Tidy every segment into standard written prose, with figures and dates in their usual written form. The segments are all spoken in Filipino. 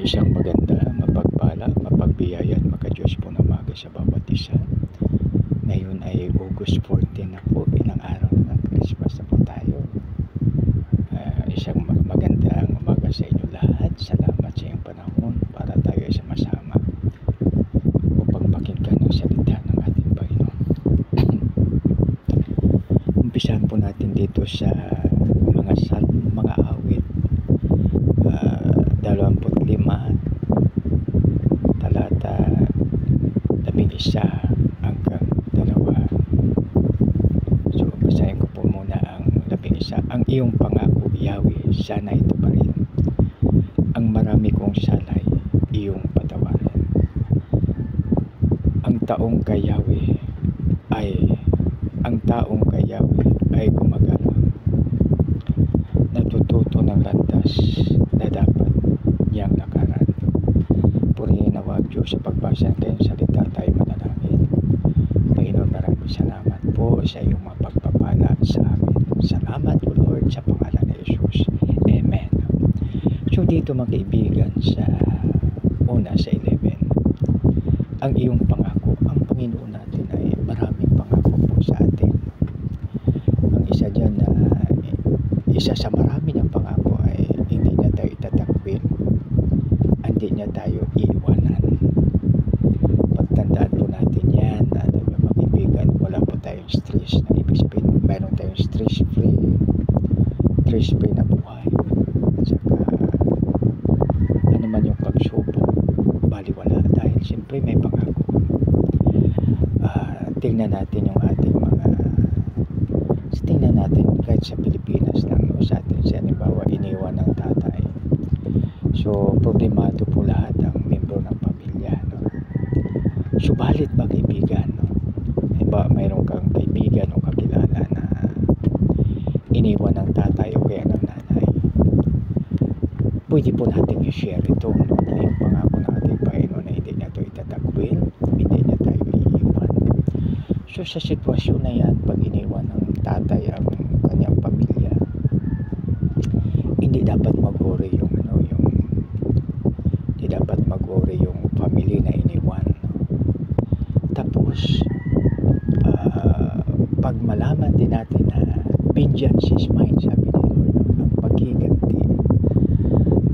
Isang maganda, mapagpala, mapagbiyaya at makadiyos po na umaga sa bawat isa. Ngayon ay August 14 na po, ilang araw na ng Christmas na po tayo. Isang magandang umaga sa inyo lahat. Salamat sa iyong panahon para tayo ay sama-sama upang pakinggan ang salita ng ating Panginoon. Umpisahan po natin dito sa mga awit 25 talata 11 hanggang 2. So basahin ko po muna ang 11. Ang iyong pangako, Yahweh, sana ito pa rin. Ang marami kong salay, iyong patawarin. Ang taong kay Yahweh ay gumagalang. Natututo ng landas na dapat niyang lakaran. Purihin nawa ang Diyos sa pagbasa ng kanyang salita, tayo manalangin. Panginoon, maraming salamat po sa iyong mga pagpapala sa amin. Salamat po, Lord, sa pangalan ni Jesus. Amen. So dito mga kaibigan, sa una sa 11, ang iyong pangako, ang Panginoon natin ay maraming pangako po sa atin. Ang isa dyan na isa sa marami ng pangako ay hindi niya tayo itatakwil, hindi niya tayo iiwanan. Pagtandaan po natin yan, mga kaibigan, wala po tayong stress. Na ibig sabihin, mayroon tayong stress-free na buhay. At saka ano man yung pagsubok, baliwala dahil siyempre may pangako. Tingnan natin yung ating tingnan natin kahit sa Pilipinas lang, no, sa atin sa halimbawa iniwan ng tatay, so problemado po lahat ang membro ng pamilya, no? Subalit ba kaibigan, no? Diba, mayroon kang kaibigan o kakilala na iniwan ng tatay o kaya ng nanay, pwede po natin i-share ito, no? Na yung pangako ng ating Panginoon na hindi niya ito itatakwil, hindi niya tayo iiwan. So sa sitwasyon na yan, pag iniwan ng tatay ang kanyang pamilya, hindi dapat mag-worry hindi dapat mag-worry yung family na iniwan. Tapos pag malaman din natin na vengeance is mine, sabi ni Lord, ang paghiganti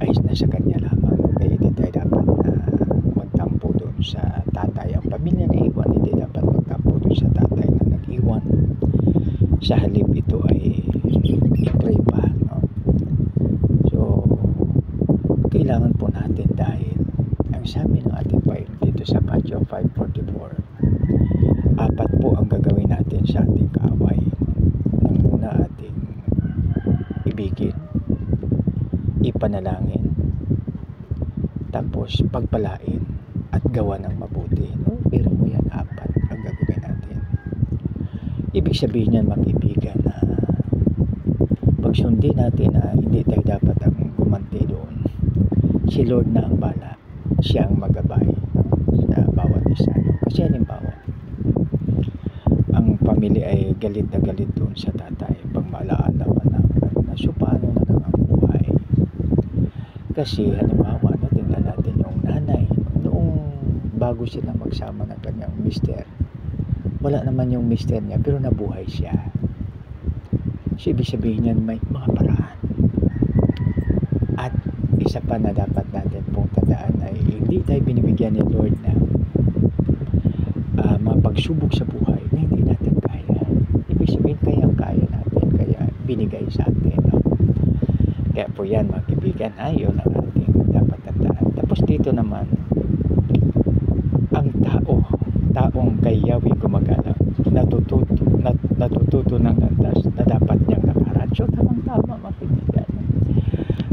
ay nasa kanya lamang, kaya hindi tayo dapat magtampo doon sa tatay. Ang pamilya na iwan, hindi dapat magtampo doon sa tatay na nag-iwan. Sa halip ito ay i-pray pa, no? So kailangan po natin, dahil ang sabi ng ating Panginoon dito sa Matthew 5:44, apat po ang gagawin natin sa ating kaaway. Ang una, ating ibigin, ipanalangin, tapos pagpalain at gawa ng mabuti, no? Pero mo yan, apat ang gagawin natin. Ibig sabihin yan, mga kaibigan, na pagsundin natin na hindi tayo dapat ang gumanti doon. Si Lord na ang bala, siya ang magabay, no? Sa bawat isa, no? Kasi halimbawa, ang pamilya ay galit na galit doon sa tatay pag maalaala pa na so paano na lang ang buhay. Kasi halimbawa, no, tingnan natin yung nanay, noong bago sila magsama ng kanyang mister, wala naman yung mister niya pero nabuhay siya. So ibig sabihin niyan, may mga paraan. At isa pa na dapat natin pong tandaan ay hindi tayo binibigyan ni Lord na mga pagsubok sa buhay na hindi natin kaya. Ibig sabihin, kaya natin, kaya binigay sa atin, no? Kaya po yan, mga kaibigan, yun ang ating dapat tandaan. Tapos dito naman, ang taong kay Yahweh gumagala, natututo ng landas na dapat niyang lakaran. So tamang-tama, mga kaibigan.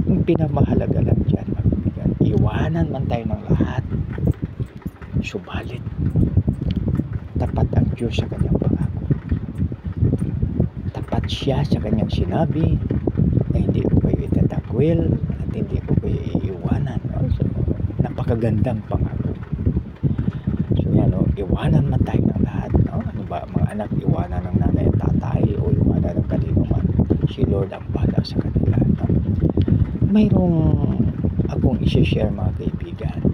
Ang pinamahalaga lang dyan, mga kaibigan, iwanan man tayo ng lahat, subalit tapat ang Diyos sa kanyang pangako. Tapat siya sa kanyang sinabi na hindi ko kayo itatakwil at hindi ko kayo iiwanan, no? So napakagandang pangako. So yan, no? Iwanan man tayo ng lahat, no? Ano ba, mga anak, iwanan ng nanay at tatay o iwanan ng kanino man, si Lord ang bahala sa kanila, no? Mayroong akong i-share mga kaibigan.